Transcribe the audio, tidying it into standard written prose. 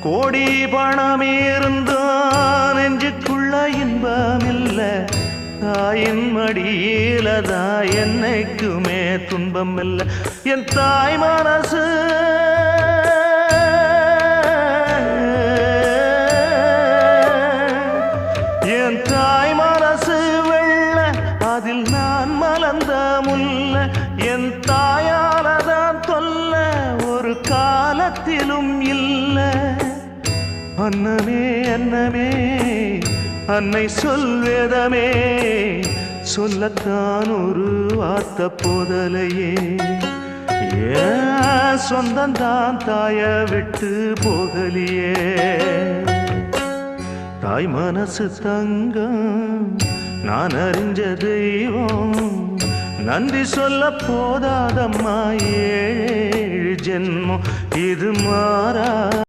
கோடி பணம் இருந்தான் நெஞ்சுக்குள்ள இன்பமில்ல, தாயின் மடியிலதா என்னைக்குமே துன்பம் இல்ல. என் தாய் மனசு என் தாய் மனசு வெள்ள, அதில் நான் மலர்ந்த முல்ல. என் தாயாலதான் தொல்ல ஒரு காலத்திலும் இல்ல. அன்னமே அன்னமே அன்னை சொல்வேதமே, சொல்லத்தான் ஒரு வார்த்தை போதலையே. ஏன் சொந்தந்தான் தாய விட்டு போகலியே. தாய் மனசு தங்கம் நான் அறிஞ்ச தெய்வம், நன்றி சொல்ல போதாதம்மா ஏழு ஜென்மம் இது மாறா.